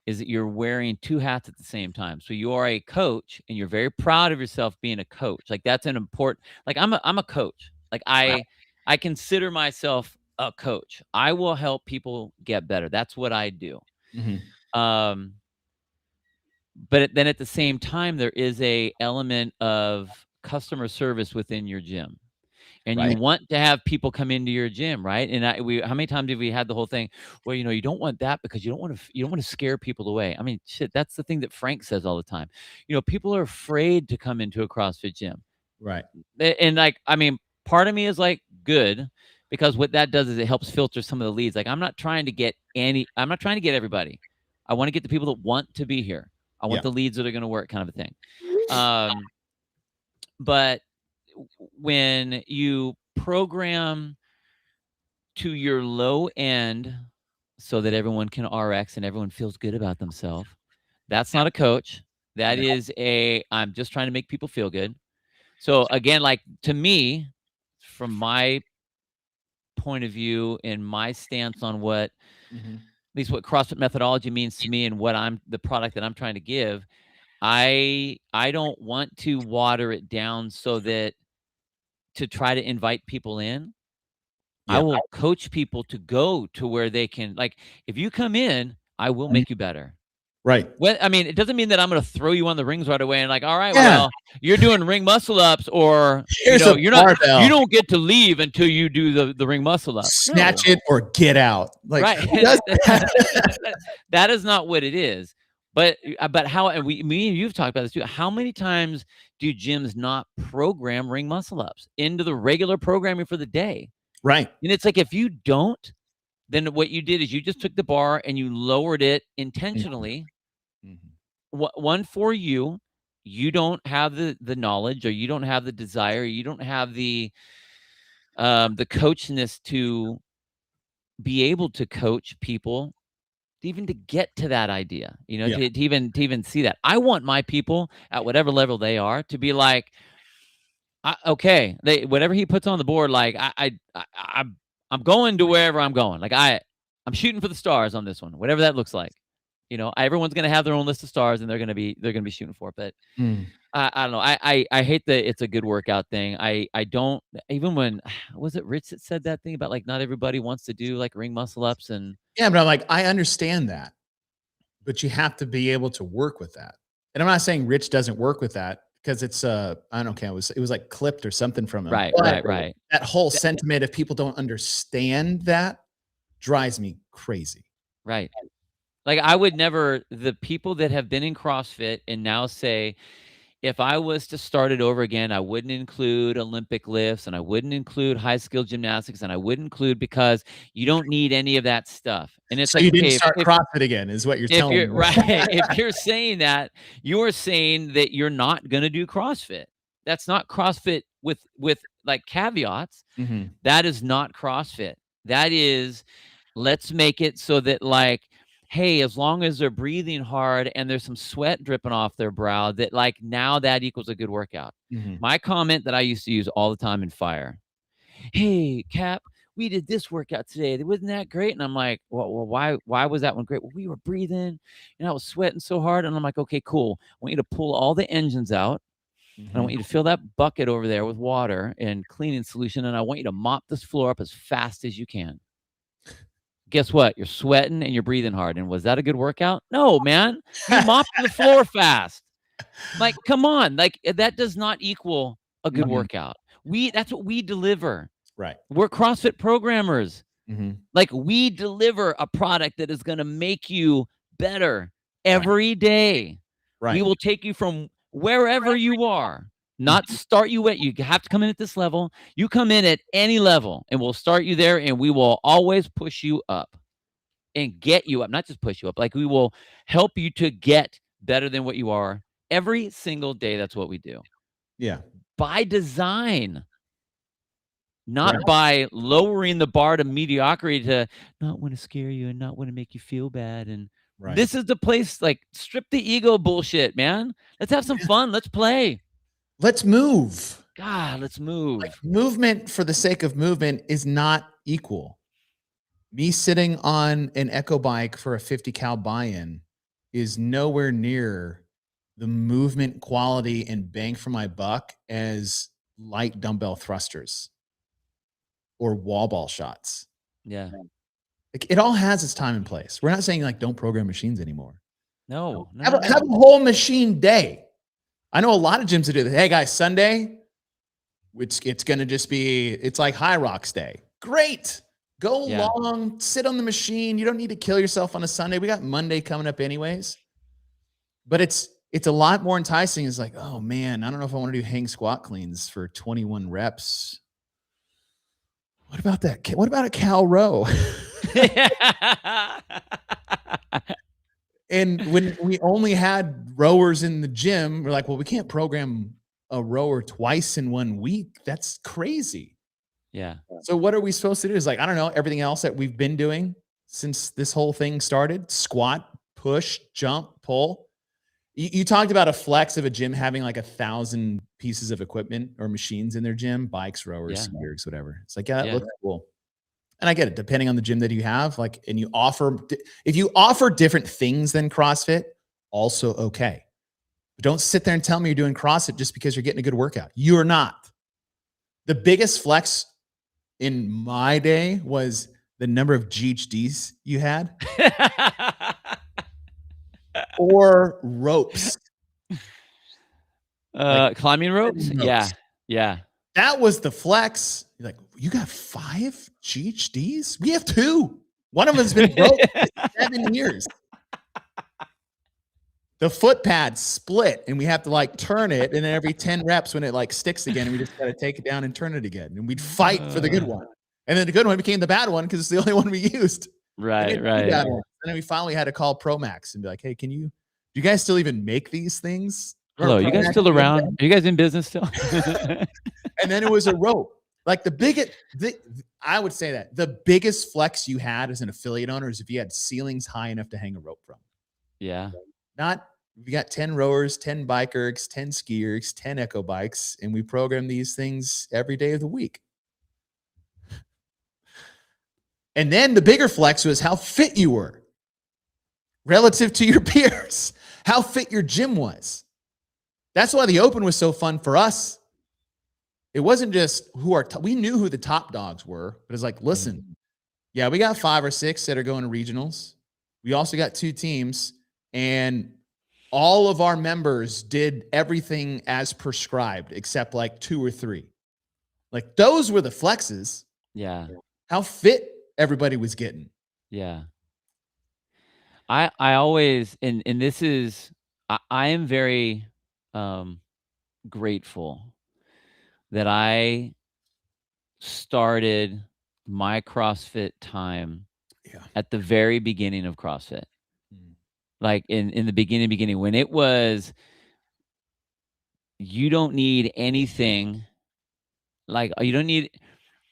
is that you're wearing 2 hats at the same time. So you are a coach and you're very proud of yourself being a coach. Like that's an important, like I'm a coach. Like Right. I consider myself a coach. I will help people get better. That's what I do. Mhm. Um, but then at the same time, there is a element of customer service within your gym. And you Right. want to have people come into your gym, right? And how many times have we had the whole thing? Well, you don't want that because you don't want to scare people away. I mean, shit, that's the thing that Frank says all the time. People are afraid to come into a CrossFit gym. Right. And like, I mean, part of me is like, good, because what that does is it helps filter some of the leads. Like, I'm not trying to get everybody. I want to get the people that want to be here. I want Yeah. the leads that are going to work, kind of a thing. But when you program to your low end so that everyone can RX and everyone feels good about themselves, that's not a coach. That Yeah. is I'm just trying to make people feel good. So again, like, to me, from my point of view and my stance on what, Mhm. at least what CrossFit methodology means to me and what the product that I'm trying to give, I don't want to water it down so that to try to invite people in. I Yeah. will coach people to go to where they can, like, if you come in, I will Mhm. make you better. Right. Well, I mean, it doesn't mean that I'm gonna throw you on the rings right away and like, "All right, Yeah. well, you're doing ring muscle ups, or, Here's a you barbell. don't get to leave until you do the ring muscle up." Snatch No. it or get out. Like, Right. who does that? That is not what it is. But how, and me and you've talked about this too. How many times do gyms not program ring muscle ups into the regular programming for the day? Right. And it's like, if you don't, then what you did is you just took the bar and you lowered it Mhm. intentionally. Mhm. One, for you, you don't have the knowledge, or you don't have the desire, you don't have the coachness to be able to coach people, even to get to that idea, Yeah. to even see that. I want my people at whatever level they are to be like, okay, whatever he puts on the board, like, I'm going to wherever I'm going. Like, I'm shooting for the stars on this one, whatever that looks like. Everyone's gonna have their own list of stars, and they're gonna be shooting for it. But Mm. I don't know. I hate that it's a good workout thing. I don't, even when, was it Rich that said that thing about, like, not everybody wants to do like ring muscle ups and Yeah, but I'm like, I understand that, but you have to be able to work with that. And I'm not saying Rich doesn't work with that because it's, I don't care, it was like clipped or something from him. right, But right, right. that whole Th- sentiment, if people don't understand that, drives me crazy. Right. Like, I would never, the people that have been in CrossFit and now say, if I was to start it over again, I wouldn't include Olympic lifts, and I wouldn't include high skill gymnastics, and I wouldn't include, because you don't need any of that stuff. And it's So like, you didn't okay, start CrossFit again is what you're if telling you're me. right, if you're saying that, you're saying that you're not gonna do CrossFit. That's not CrossFit with like caveats. Mhm. That is not CrossFit. That is, let's make it so that, like, hey, as long as they're breathing hard and there's some sweat dripping off their brow, that, like, now that equals a good workout. Mhm. My comment that I used to use all the time in fire: "Hey, Cap, we did this workout today. Wasn't that great?" And I'm like, well, why was that one great? Well, we were breathing and I was sweating so hard. And I'm like, okay, cool. I want you to pull all the engines out. And I want Mhm. you to fill that bucket over there with water and cleaning solution. And I want you to mop this floor up as fast as you can. Guess what? You're sweating and you're breathing hard. And was that a good workout? No, man. You mopped the floor fast. Like, come on. Like, that does not equal a good Mhm. workout. That's what we deliver. Right. We're CrossFit programmers. Mhm. Like, we deliver a product that is gonna make you better Right. every day. We Right. will take you from wherever you are, not Mhm. start you at, you have to come in at this level. You come in at any level, and we'll start you there, and we will always push you up and get you up, not just push you up. Like, we will help you to get better than what you are every single day. That's what we do. Yeah. By design. Right. Not by lowering the bar to mediocrity to not wanna scare you and not wanna make you feel bad, and Right. This is the place, like, strip the ego bullshit, man. Let's have some fun. Let's play. Let's move. God, let's move. Movement for the sake of movement is not equal. Me sitting on an Echo bike for a 50 cal buy-in is nowhere near the movement quality and bang for my buck as light dumbbell thrusters or wall ball shots. Yeah. Like, it all has its time and place. We're not saying, like, don't program machines anymore. No, no, Have no, a, have no. a whole machine day. I know a lot of gyms that do that. Hey guys, Sunday, it's going to just be, it's like High Rocks Day. Great. Go Yeah. long, sit on the machine. You don't need to kill yourself on a Sunday. We got Monday coming up anyways. But it's a lot more enticing. It's like, oh man, I don't know if I want to do hang squat cleans for 21 reps. What about that? What about a cow row? And when we only had rowers in the gym, we're like, well, we can't program a rower twice in 1 week. That's crazy. Yeah. So what are we supposed to do? Is like, I don't know, everything else that we've been doing since this whole thing started: squat, push, jump, pull. You talked about a flex of a gym having like 1,000 pieces of equipment or machines in their gym, bikes, rowers, Yeah. skiers, whatever. It's like, yeah, that Yeah. looks cool. And I get it, depending on the gym that you have, like, and you offer, if you offer different things than CrossFit, also okay. But don't sit there and tell me you're doing CrossFit just because you're getting a good workout. You're not. The biggest flex in my day was the number of GHDs you had or ropes. Climbing ropes? Yeah. Yeah. That was the flex. You're like, you got 5 GHDs? We have 2. One of them's been broke for 7 years. The foot pad split, and we have to like turn it, and then every 10 reps when it like sticks again, we just got to take it down and turn it again. And we'd fight for the good one. And then the good one became the bad one because it's the only one we used. Right, And right. and then we finally had to call Promax and be like, hey, do you guys still even make these things? Hello, you guys still around? Are you guys in business still? And then it was a rope. Like I would say that the biggest flex you had as an affiliate owner is if you had ceilings high enough to hang a rope from. Yeah. Not, we got 10 rowers, 10 bike ergs, 10 ski ergs, 10 Echo bikes, and we program these things every day of the week. And then the bigger flex was how fit you were relative to your peers, how fit your gym was. That's why the Open was so fun for us. It wasn't just we knew who the top dogs were, but it's like, listen, yeah, we got 5 or 6 that are going to regionals. We also got 2 teams, and all of our members did everything as prescribed except like 2 or 3. Like, those were the flexes. Yeah. How fit everybody was getting. Yeah. I always, and this is, I am very grateful that I started my CrossFit time at the very beginning of CrossFit. Like in the beginning, when it was, you don't need anything. Like, you don't need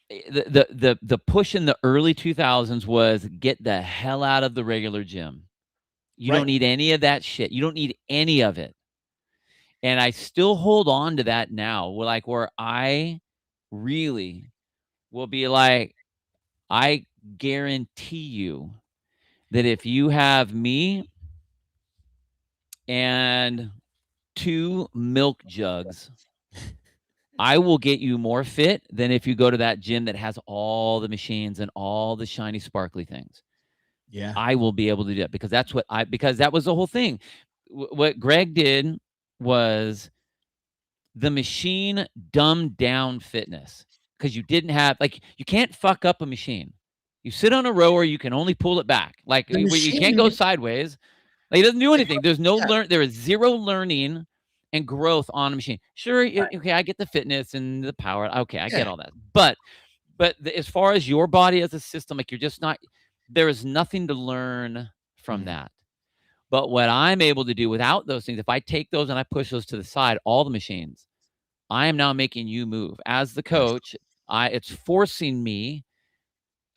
the push in the early 2000s was get the hell out of the regular gym. You don't need any of that shit. You don't need any of it. And I still hold on to that now. Like, where I really will be like, I guarantee you that if you have me and 2 milk jugs, I will get you more fit than if you go to that gym that has all the machines and all the shiny, sparkly things. Yeah. I will be able to do that because because that was the whole thing. What Greg did was the machine dumbed down fitness, because you didn't have, like, you can't fuck up a machine. You sit on a rower, you can only pull it back. Like, you can't go sideways. Like, it doesn't do anything. There's no there is 0 learning and growth on a machine. Sure, okay, I get the fitness and the power. Okay, I get all that. But as far as your body as a system, like, you're just not, there is nothing to learn from that. But what I'm able to do without those things, if I take those and I push those to the side, all the machines, I am now making you move. As the coach, it's forcing me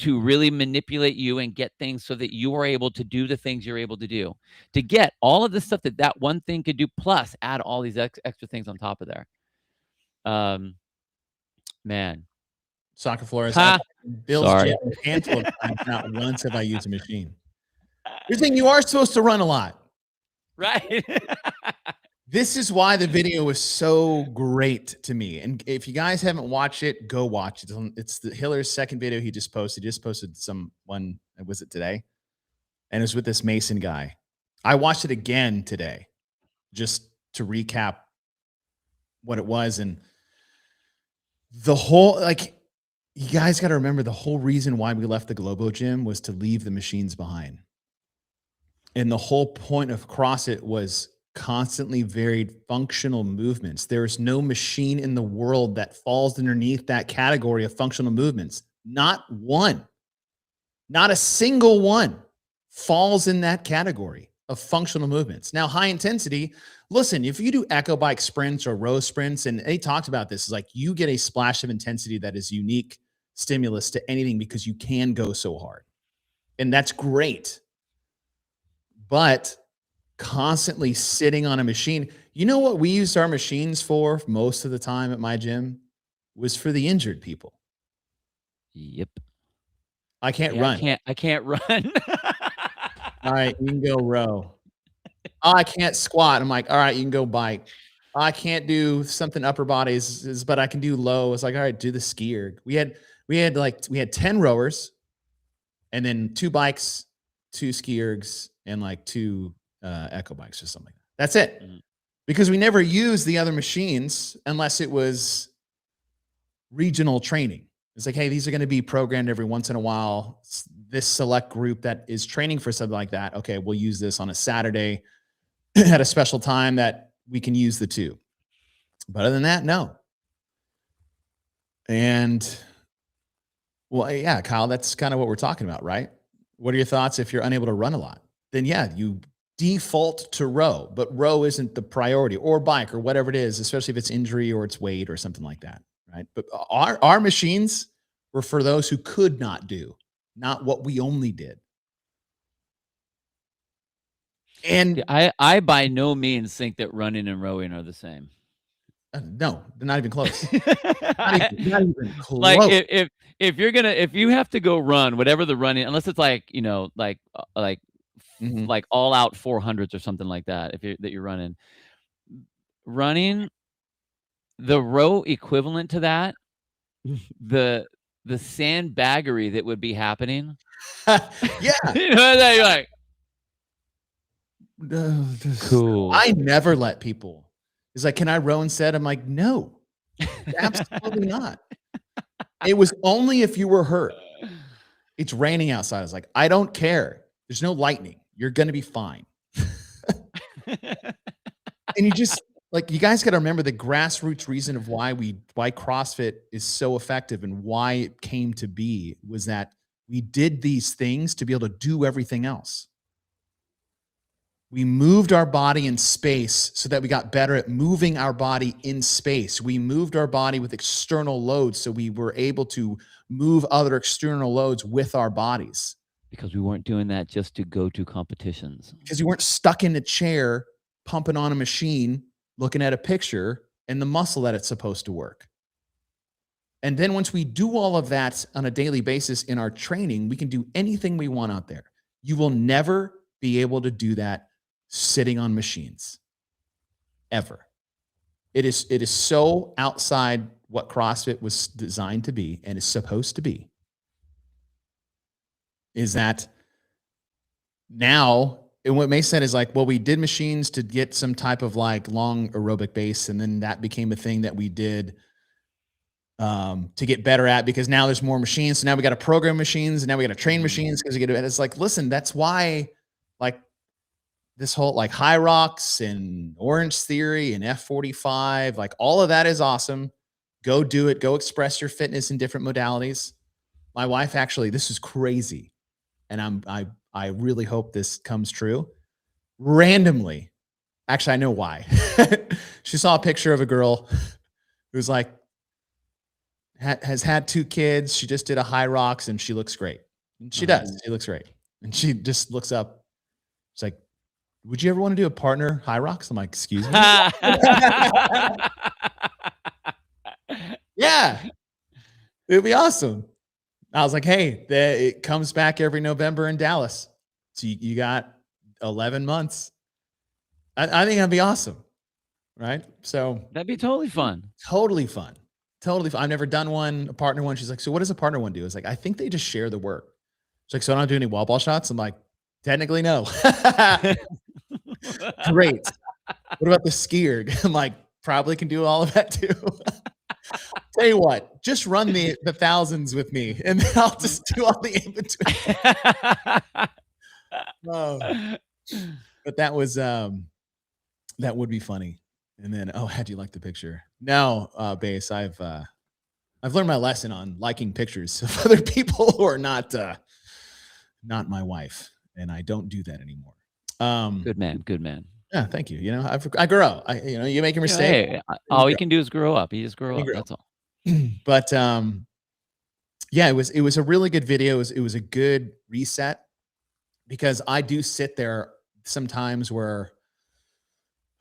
to really manipulate you and get things so that you are able to do the things you're able to do, to get all of the stuff that that one thing could do, plus add all these extra things on top of there. Man. Soccer floors. I've Ha! Bill's gym Sorry. a handful of times. Not once have I used a machine. You're saying you are supposed to run a lot. Right. This is why the video was so great to me. And if you guys haven't watched it, go watch it. It's the Hiller's second video he just posted. He just posted some one, was it today? And it was with this Mason guy. I watched it again today just to recap what it was. And the whole, like, you guys got to remember the whole reason why we left the Globo gym was to leave the machines behind. And the whole point of CrossFit was constantly varied functional movements. There's no machine in the world that falls underneath that category of functional movements. Not one, not a single one falls in that category of functional movements. Now, high intensity, listen, if you do echo bike sprints or row sprints, and they talked about this, is like you get a splash of intensity that is unique stimulus to anything because you can go so hard. And that's great. But constantly sitting on a machine, you know what we used our machines for most of the time at my gym was for the injured people. Yep. I can't run. I can't run. All right, you can go row. Oh, I can't squat. I'm like, all right, you can go bike. I can't do something upper bodies, but I can do low. It's like, all right, do the skier. We had 10 rowers and then 2 bikes, 2 ski ergs, and like 2 echo bikes or something. That's it. Mhm. Because we never used the other machines unless it was regional training. It's like, hey, these are going to be programmed every once in a while. This select group that is training for something like that, okay, we'll use this on a Saturday at a special time that we can use the 2. But other than that, no. And well, yeah, Kyle, that's kind of what we're talking about, right? What are your thoughts if you're unable to run a lot? Then yeah, you default to row, but row isn't the priority, or bike or whatever it is, especially if it's injury or it's weight or something like that, right? But our machines were for those who could not do, not what we only did. And I by no means think that running and rowing are the same. no, they're not even close. Not even close. Like if you're gonna, if you have to go run, whatever the running, unless it's like, you know, like Mhm. like all out 400s or something like that, if you're running the row equivalent to that, the sandbaggery that would be happening. Yeah. You know, that you're like, cool. I never let people. It's like, can I row instead? I'm like, no, absolutely not. It was only if you were hurt. It's raining outside. I was like, I don't care. There's no lightning. You're going to be fine. And you just like, you guys got to remember the grassroots reason of why CrossFit is so effective and why it came to be was that we did these things to be able to do everything else. We moved our body in space so that we got better at moving our body in space. We moved our body with external loads so we were able to move other external loads with our bodies. Because we weren't doing that just to go to competitions. Because you weren't stuck in a chair, pumping on a machine, looking at a picture and the muscle that it's supposed to work. And then once we do all of that on a daily basis in our training, we can do anything we want out there. You will never be able to do that sitting on machines ever. It is so outside what CrossFit was designed to be and is supposed to be. Is that now, and what Mace said is like, well, we did machines to get some type of like long aerobic base, and then that became a thing that we did to get better at, because now there's more machines. So now we got to program machines, and now we got to train machines because we get it. It's like, listen, that's why like this whole like High Rocks and Orange Theory and F45, like all of that is awesome. Go do it. Go express your fitness in different modalities. My wife actually, this is crazy. And I really hope this comes true. Randomly, actually, I know why. She saw a picture of a girl who's like, has had 2 kids. She just did a high rocks and she looks great. And she does. She looks great. And she just looks up. She's like, "Would you ever want to do a partner high rocks?" I'm like, "Excuse me?" Yeah. It'd be awesome. I was like, "Hey, it comes back every November in Dallas. So you got 11 months." I think that'd be awesome, right? So That'd be totally fun. totally fun. Totally fun. I've never done one, a partner one. She's like, "So what does a partner one do?" I was like, "I think they just share the work." She's like, "So I don't do any wall ball shots?" I'm like, "Technically, no." Great. What about the skier? I'm like, "Probably can do all of that too." Tell you what, just run the thousands with me, and then I'll just do all the in between. Oh, but that was that would be funny. And then, oh, how'd you like the picture? No, Base, I've learned my lesson on liking pictures of other people who are not my wife, and I don't do that anymore. Good man, good man. Yeah, thank you. You know, I grow. You make a You know, mistake, hey, all you can do is grow up. You just grow and you up, grow. that's all. But yeah, it was a really good video. It was a good reset because I do sit there sometimes where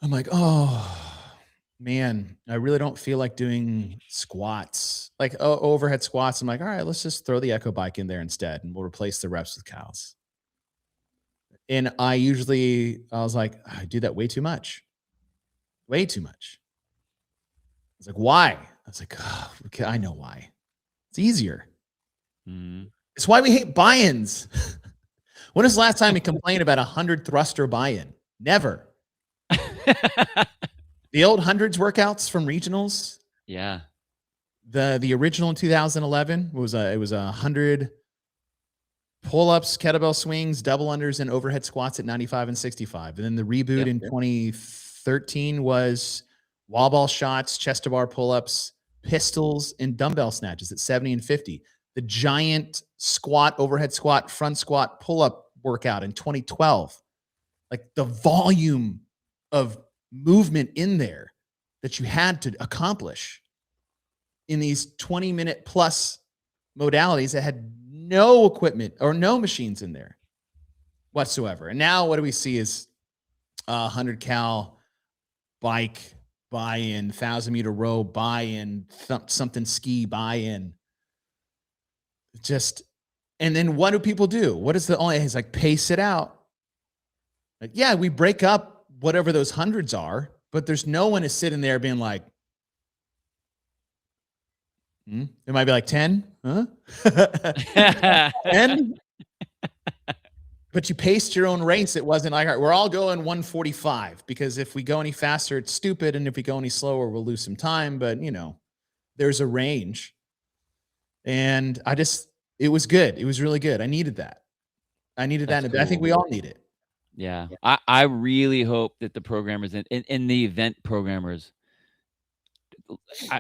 I'm like, "Oh, man, I really don't feel like doing squats, like overhead squats." I'm like, "All right, let's just throw the Echo Bike in there instead, and we'll replace the reps with cows." And I was like, "I do that way too much, way too much." I was like, "Why?" I was like, "Oh, okay, I know why. It's easier. Mhm. It's why we hate buy-ins." When was the last time you complained about 100 thruster buy-in? Never. The old hundreds workouts from regionals, Yeah. the original in 2011 it was 100 pull-ups, kettlebell swings, double unders, and overhead squats at 95 and 65. And then the reboot Yep. in 2013 was wall ball shots, chest to bar pull-ups, pistols, and dumbbell snatches at 70 and 50. The giant squat, overhead squat, front squat, pull-up workout in 2012. Like the volume of movement in there that you had to accomplish in these 20-minute plus modalities that had no equipment or no machines in there whatsoever. And now what do we see is 100 cal bike buy-in, 1,000-meter row buy-in, something ski buy-in. Just, and then what do people do? What is the only, it's like pace it out. Like, yeah, we break up whatever those hundreds are, but there's no one is sitting there being like, it might be like 10, huh? 10? But you paced your own race. It wasn't like, all right, we're all going 145 because if we go any faster, it's stupid. And if we go any slower, we'll lose some time. But, there's a range. And it was good. It was really good. I needed that. That's I think cool. we all need it. Yeah. I really hope that the programmers and the event programmers,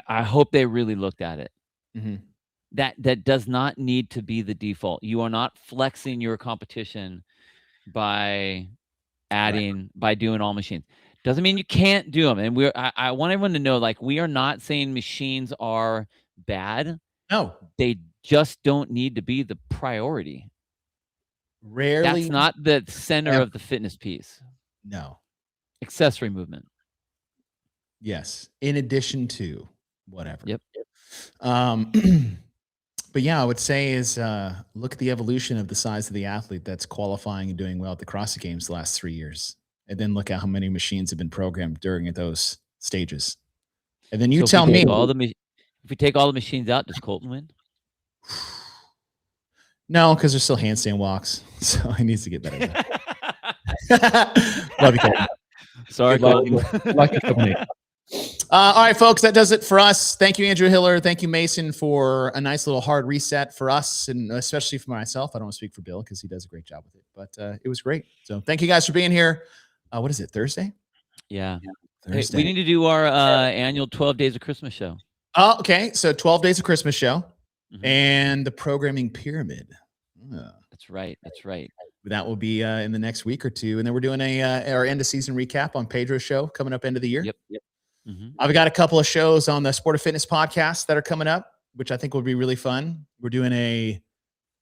I hope they really looked at it. Mhm. That does not need to be the default. You are not flexing your competition by by doing all machines. Doesn't mean you can't do them. And I want everyone to know, like, we are not saying machines are bad. No, They just don't need to be the priority. rarely. That's not the center Ever. of the fitness piece. No. Accessory movement. Yes. In addition to whatever. Yep. Um, but yeah, I would say is look at the evolution of the size of the athlete that's qualifying and doing well at the CrossFit Games the last 3 years. And then look at how many machines have been programmed during those stages. And then you tell me. If we take all the machines out, does Colton win? No, because there's still handstand walks. So he needs to get better at that. Love you, Colton. Sorry, Colton. All right, folks, that does it for us. Thank you, Andrew Hiller. Thank you, Mason, for a nice little hard reset for us, and especially for myself. I don't want to speak for Bill because he does a great job with it, but it was great. So thank you guys for being here. What is it, Thursday? Yeah. Thursday. Hey, we need to do our annual 12 Days of Christmas show. Oh, okay. So 12 Days of Christmas show and the Programming Pyramid. That's right. That's right. That will be in the next week or two. And then we're doing our end of season recap on Pedro's show coming up end of the year. Yep. I've got a couple of shows on the Sport of Fitness podcast that are coming up. which I think will be really fun. We're doing a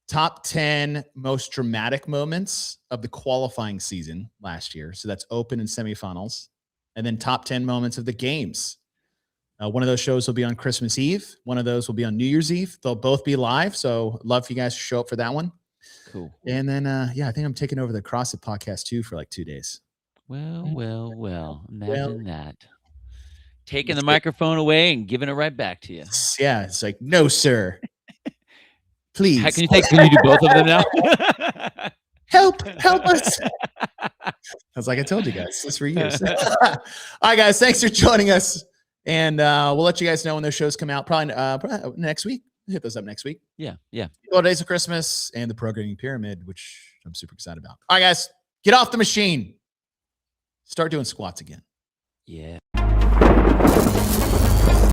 top 10 most dramatic moments of the qualifying season last year. So that's open and semifinals. And then top 10 moments of the games. One of those shows will be on Christmas Eve. One of those will be on New Year's Eve. They'll both be live. So love for you guys to show up for that one. Cool. And then, I think I'm taking over the CrossFit podcast too for like 2 days. Well. Imagine that. Taking the That's it. microphone away and giving it right back to you. Yeah. It's like, no, sir. Please. How can you do both of them now? Help us. I was like, I told you guys, this for years. All right, guys, thanks for joining us. And we'll let you guys know when those shows come out. Probably next week. Hit those up next week. Yeah. 12 Days of Christmas and the Programming Pyramid, which I'm super excited about. All right, guys, get off the machine. Start doing squats again. Yeah.